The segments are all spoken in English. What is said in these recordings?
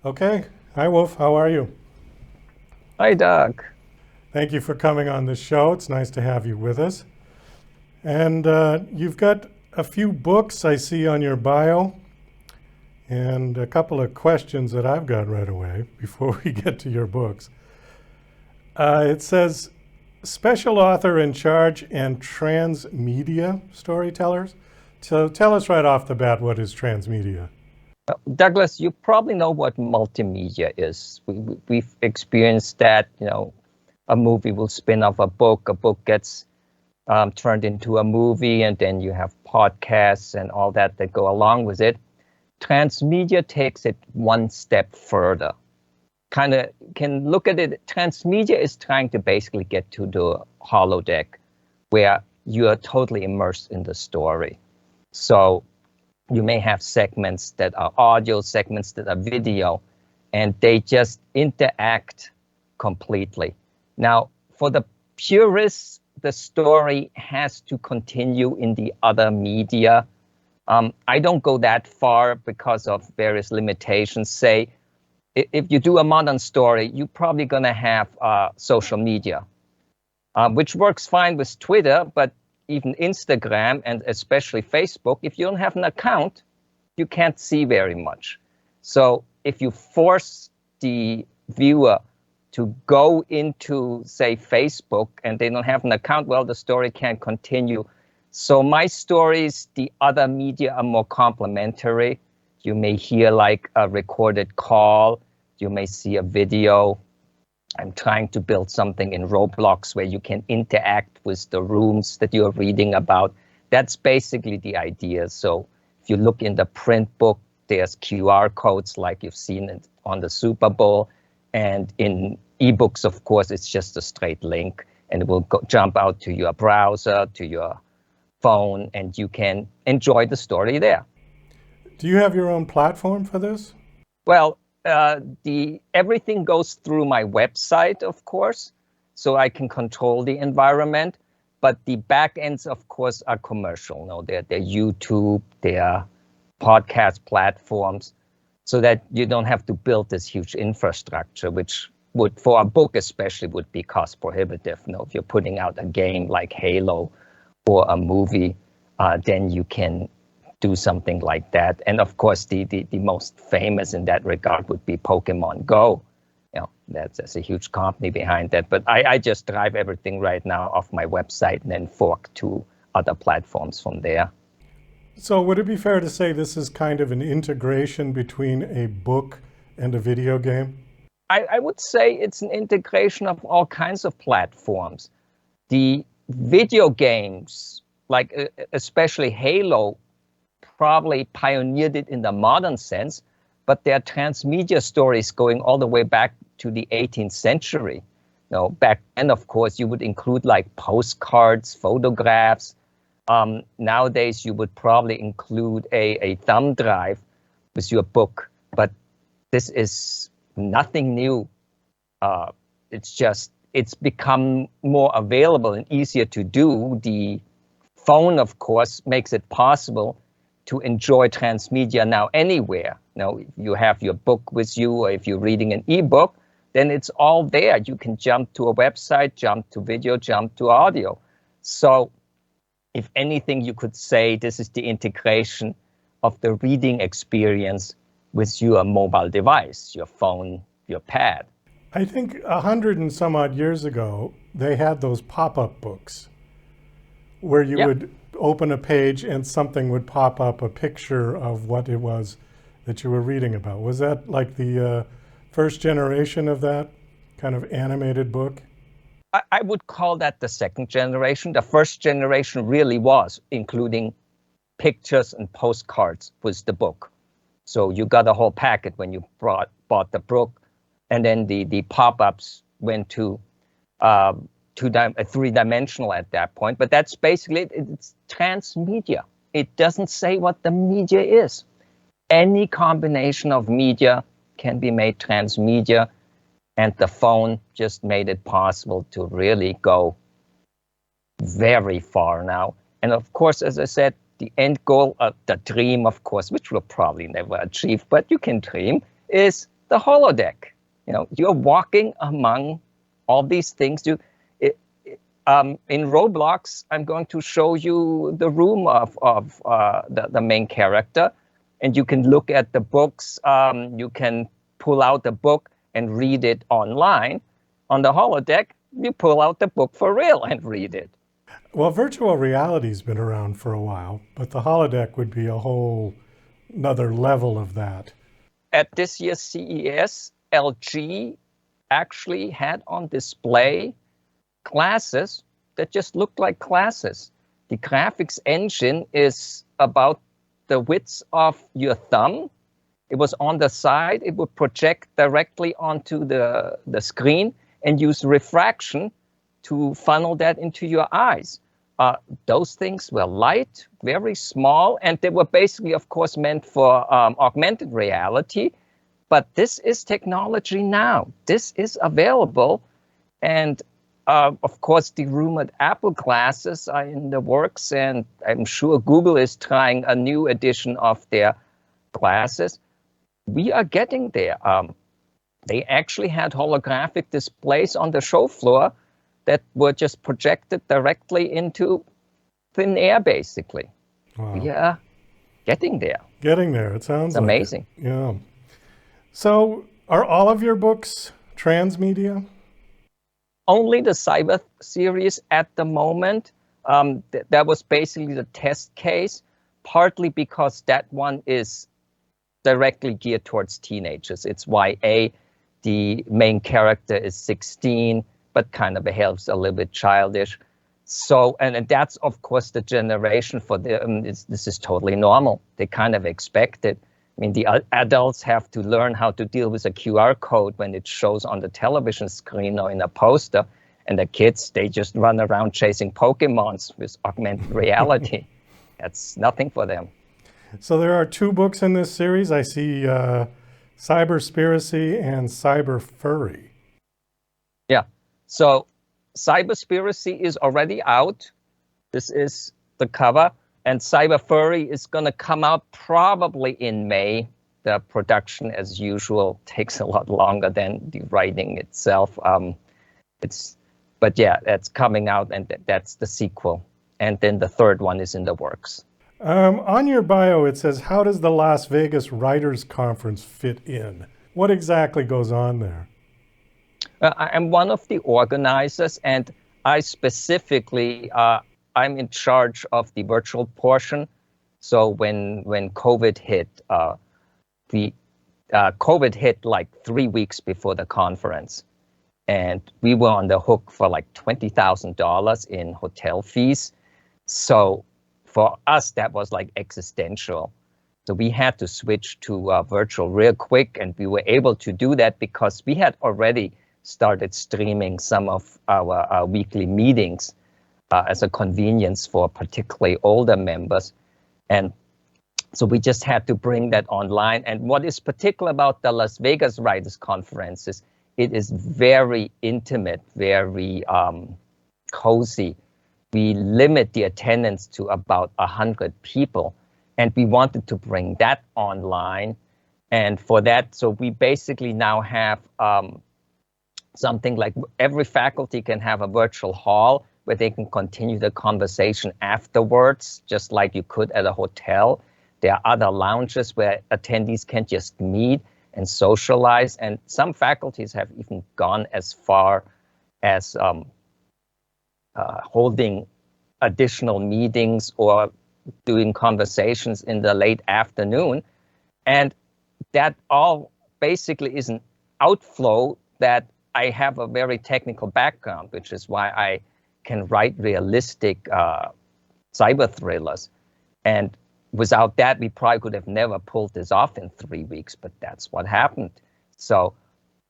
Okay. Hi, Wolf. How are you? Hi, Doug. Thank you for coming on the show. It's nice to have you with us. And you've got a few books I see on your bio, and a couple of questions that I've got right away before we get to your books. It says, special author in charge and transmedia storytellers. So tell us right off the bat, what is transmedia? Douglas, you probably know what multimedia is. We've experienced that, a movie will spin off a book gets turned into a movie, and then you have podcasts and all that go along with it. Transmedia takes it one step further. Kind of can look at it, transmedia is trying to basically get to the holodeck where you are totally immersed in the story. So you may have segments that are audio, segments that are video, and they just interact completely. Now, for the purists, the story has to continue in the other media. I don't go that far because of various limitations. Say, if you do a modern story, you're probably going to have social media, which works fine with Twitter, but even Instagram and especially Facebook, if you don't have an account, you can't see very much. So if you force the viewer to go into, say, Facebook and they don't have an account, well, the story can't continue. So my stories, the other media are more complementary. You may hear like a recorded call. You may see a video. I'm trying to build something in Roblox where you can interact with the rooms that you're reading about. That's basically the idea. So if you look in the print book, there's QR codes like you've seen it on the Super Bowl. And in ebooks, of course, it's just a straight link, and it will jump out to your browser, to your phone, and you can enjoy the story there. Do you have your own platform for this? Well, everything goes through my website, of course, so I can control the environment. But the back ends, of course, are commercial. No, they're YouTube, they're podcast platforms, so that you don't have to build this huge infrastructure, which would, for a book especially, would be cost prohibitive. No, if you're putting out a game like Halo or a movie, then you can do something like that. And of course, the most famous in that regard would be Pokemon Go. There's a huge company behind that. But I just drive everything right now off my website and then fork to other platforms from there. So would it be fair to say this is kind of an integration between a book and a video game? I would say it's an integration of all kinds of platforms. The video games, like especially Halo, probably pioneered it in the modern sense, but there are transmedia stories going all the way back to the 18th century. Back then, of course, you would include like postcards, photographs. Nowadays, you would probably include a thumb drive with your book, but this is nothing new. It's become more available and easier to do. The phone, of course, makes it possible to enjoy transmedia now anywhere. Now, if you have your book with you, or if you're reading an ebook, then it's all there. You can jump to a website, jump to video, jump to audio. So if anything, you could say this is the integration of the reading experience with your mobile device, your phone, your pad. I think 100 and some odd years ago, they had those pop-up books where you would open a page and something would pop up, a picture of what it was that you were reading about. Was that like the first generation of that kind of animated book? I would call that the second generation. The first generation really was including pictures and postcards with the book. So you got a whole packet when you bought the book, and then the pop-ups went to three-dimensional at that point. But that's basically it. It's transmedia. It doesn't say what the media is. Any combination of media can be made transmedia, and the phone just made it possible to really go very far now. And of course, as I said, the end goal, the dream, of course, which we'll probably never achieve, but you can dream, is the holodeck. You're walking among all these things. In Roblox, I'm going to show you the room of the main character, and you can look at the books. You can pull out the book and read it online. On the holodeck, you pull out the book for real and read it. Well, virtual reality's been around for a while, but the holodeck would be a whole another level of that. At this year's CES, LG actually had on display glasses that just looked like glasses. The graphics engine is about the width of your thumb. It was on the side. It would project directly onto the screen and use refraction to funnel that into your eyes. Those things were light, very small, and they were basically, of course, meant for augmented reality. But this is technology now. This is available. And of course, the rumored Apple glasses are in the works, and I'm sure Google is trying a new edition of their glasses. We are getting there. They actually had holographic displays on the show floor that were just projected directly into thin air, basically. Wow. We are getting there. Getting there, it sounds It's amazing. Like it. Yeah. So are all of your books transmedia? Only the cyber series at the moment. That was basically the test case, partly because that one is directly geared towards teenagers. It's YA. The main character is 16, but kind of behaves a little bit childish. So, and that's, of course, the generation for them. This is totally normal. They kind of expect it. I mean, the adults have to learn how to deal with a QR code when it shows on the television screen or in a poster. And the kids, they just run around chasing Pokemons with augmented reality. That's nothing for them. So there are two books in this series. I see Cyberspiracy and Cyber Furry. Yeah. So Cyberspiracy is already out. This is the cover. And Cyber Furry is going to come out probably in May. The production, as usual, takes a lot longer than the writing itself. But yeah, that's coming out, and that's the sequel. And then the third one is in the works. On your bio, it says, how does the Las Vegas Writers Conference fit in? What exactly goes on there? I'm one of the organizers, and I specifically, I'm in charge of the virtual portion. So when COVID hit, COVID hit like 3 weeks before the conference. And we were on the hook for like $20,000 in hotel fees. So for us, that was like existential. So we had to switch to virtual real quick. And we were able to do that because we had already started streaming some of our weekly meetings as a convenience for particularly older members. And so we just had to bring that online. And what is particular about the Las Vegas Writers Conference is it is very intimate, very cozy. We limit the attendance to about 100 people. And we wanted to bring that online. And for that, so we basically now have something like every faculty can have a virtual hall where they can continue the conversation afterwards, just like you could at a hotel. There are other lounges where attendees can just meet and socialize. And some faculties have even gone as far as holding additional meetings or doing conversations in the late afternoon. And that all basically is an outflow that I have a very technical background, which is why I can write realistic cyber thrillers. And without that, we probably could have never pulled this off in 3 weeks, but that's what happened. So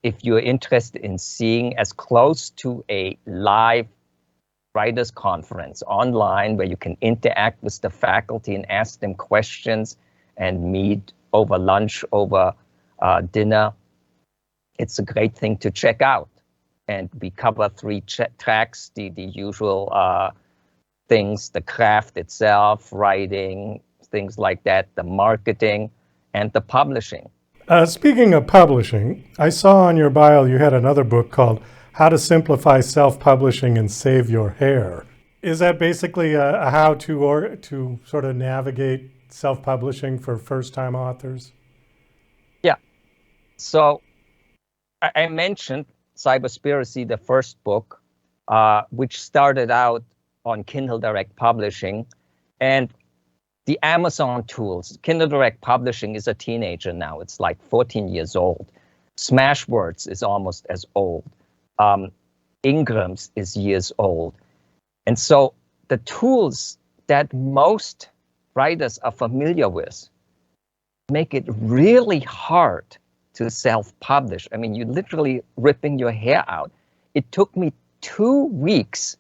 if you're interested in seeing as close to a live writers conference online where you can interact with the faculty and ask them questions and meet over lunch, over dinner, it's a great thing to check out. And we cover 3 tracks, the usual things, the craft itself, writing, things like that, the marketing, and the publishing. Speaking of publishing, I saw on your bio you had another book called How to Simplify Self-Publishing and Save Your Hair. Is that basically a how-to or to sort of navigate self-publishing for first-time authors? Yeah. So I mentioned Cybersecurity, the first book, which started out on Kindle Direct Publishing, and the Amazon tools. Kindle Direct Publishing is a teenager now. It's like 14 years old. Smashwords is almost as old. Ingram's is years old. And so the tools that most writers are familiar with make it really hard to self-publish. I mean, you're literally ripping your hair out. It took me 2 weeks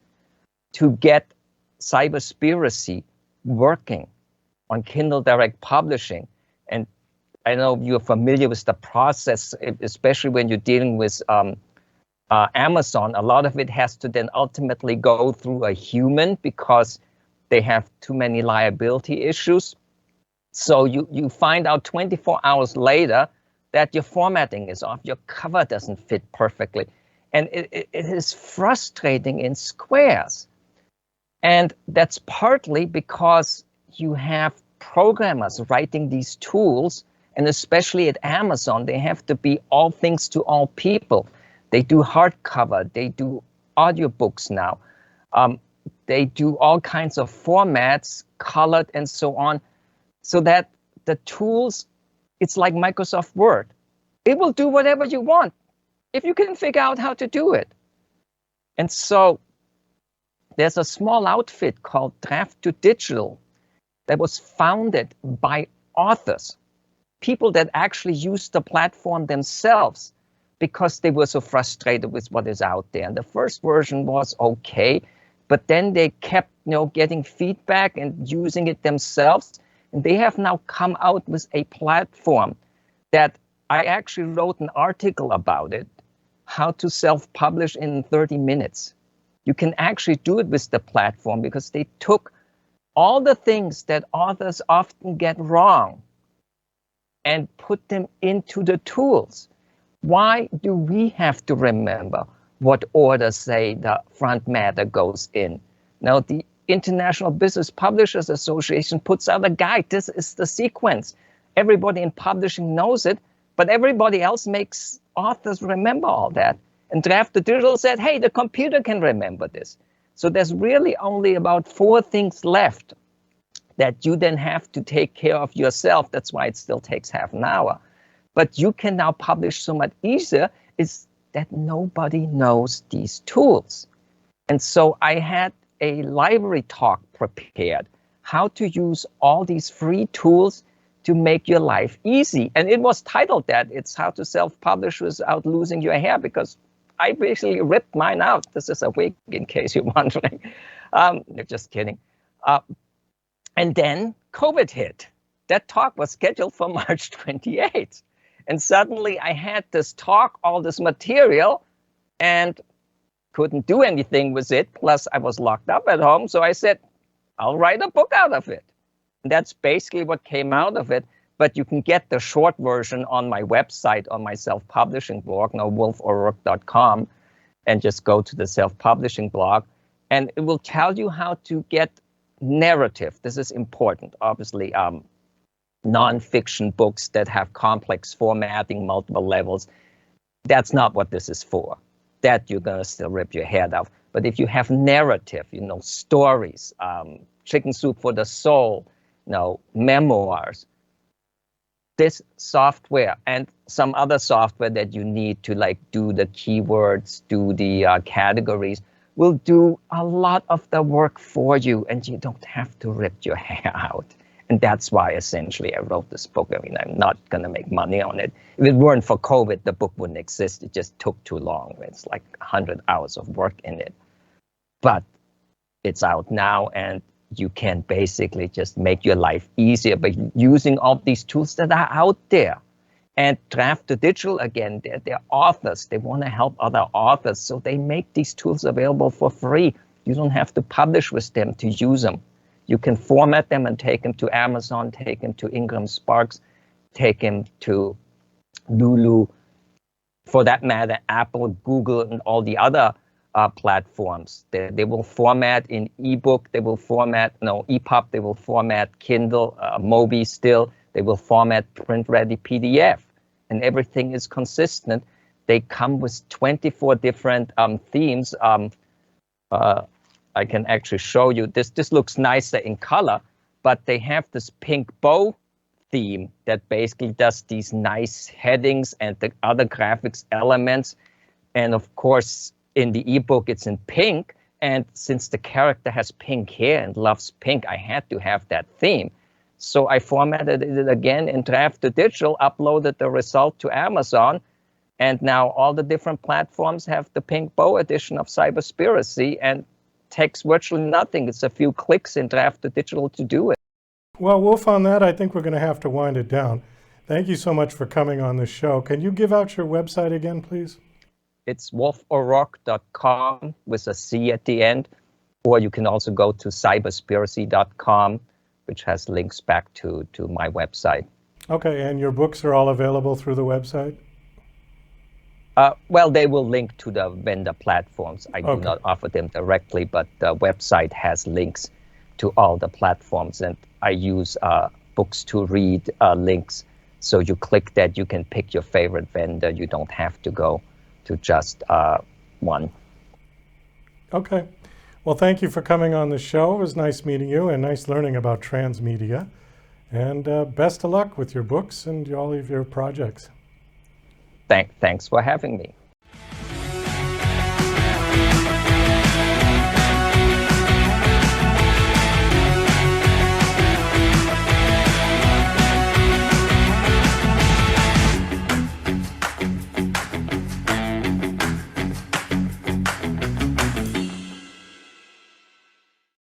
to get Cybersecurity working on Kindle Direct Publishing. And I know you're familiar with the process, especially when you're dealing with Amazon. A lot of it has to then ultimately go through a human because they have too many liability issues. So you find out 24 hours later that your formatting is off, your cover doesn't fit perfectly. And it is frustrating in squares. And that's partly because you have programmers writing these tools, and especially at Amazon, they have to be all things to all people. They do hardcover, they do audiobooks now. They do all kinds of formats, colored and so on, so that the tools, it's like Microsoft Word. It will do whatever you want if you can figure out how to do it. And so there's a small outfit called Draft to Digital that was founded by authors, people that actually use the platform themselves because they were so frustrated with what is out there. And the first version was okay, but then they kept, getting feedback and using it themselves. And they have now come out with a platform that I actually wrote an article about it, how to self-publish in 30 minutes. You can actually do it with the platform because they took all the things that authors often get wrong and put them into the tools. Why do we have to remember what order, say, the front matter goes in? Now, the International Business Publishers Association puts out a guide. This is the sequence. Everybody in publishing knows it, but everybody else makes authors remember all that. And Draft to Digital said, hey, the computer can remember this. So there's really only about 4 things left that you then have to take care of yourself. That's why it still takes half an hour. But you can now publish so much easier, is that nobody knows these tools. And so I had a library talk prepared, how to use all these free tools to make your life easy. And it was titled that. It's how to self-publish without losing your hair, because I basically ripped mine out. This is a wig, in case you're wondering. Just kidding. And then COVID hit. That talk was scheduled for March 28th. And suddenly I had this talk, all this material, and couldn't do anything with it. Plus, I was locked up at home. So I said, I'll write a book out of it. And that's basically what came out of it. But you can get the short version on my website, on my self-publishing blog, wolforrourc.com, and just go to the self-publishing blog. And it will tell you how to get narrative. This is important, obviously. Non-fiction books that have complex formatting, multiple levels. That's not what this is for. That you're going to still rip your head off. But if you have narrative, stories, Chicken Soup for the Soul, memoirs, this software and some other software that you need to do the keywords, do the categories, will do a lot of the work for you, and you don't have to rip your hair out. And that's why essentially I wrote this book. I mean, I'm not going to make money on it. If it weren't for COVID, the book wouldn't exist. It just took too long. It's like 100 hours of work in it. But it's out now, and you can basically just make your life easier by using all these tools that are out there. And Draft to Digital, again, they're authors. They want to help other authors. So they make these tools available for free. You don't have to publish with them to use them. You can format them and take them to Amazon, take them to Ingram Sparks, take them to Lulu, for that matter, Apple, Google, and all the other platforms. They will format in ebook, they will format, no, EPUB, they will format Kindle, Mobi still, they will format print-ready PDF, and everything is consistent. They come with 24 different themes. I can actually show you. This looks nicer in color, but they have this pink bow theme that basically does these nice headings and the other graphics elements. And of course, in the ebook, it's in pink. And since the character has pink hair and loves pink, I had to have that theme. So I formatted it again in draft to digital, uploaded the result to Amazon. And now all the different platforms have the pink bow edition of Cyberspiracy, and takes virtually nothing. It's a few clicks in draft to digital to do it. Well, Wolf, on that, I think we're going to have to wind it down. Thank you so much for coming on the show. Can you give out your website again, please? It's wolfo'rourke.com with a C at the end, or you can also go to cyberspiracy.com, which has links back to my website. Okay, and your books are all available through the website? Well, they will link to the vendor platforms. I do not offer them directly, but the website has links to all the platforms, and I use books to read links. So you click that, you can pick your favorite vendor. You don't have to go to just one. Okay. Well, thank you for coming on the show. It was nice meeting you and nice learning about transmedia. And best of luck with your books and all of your projects. Thanks for having me.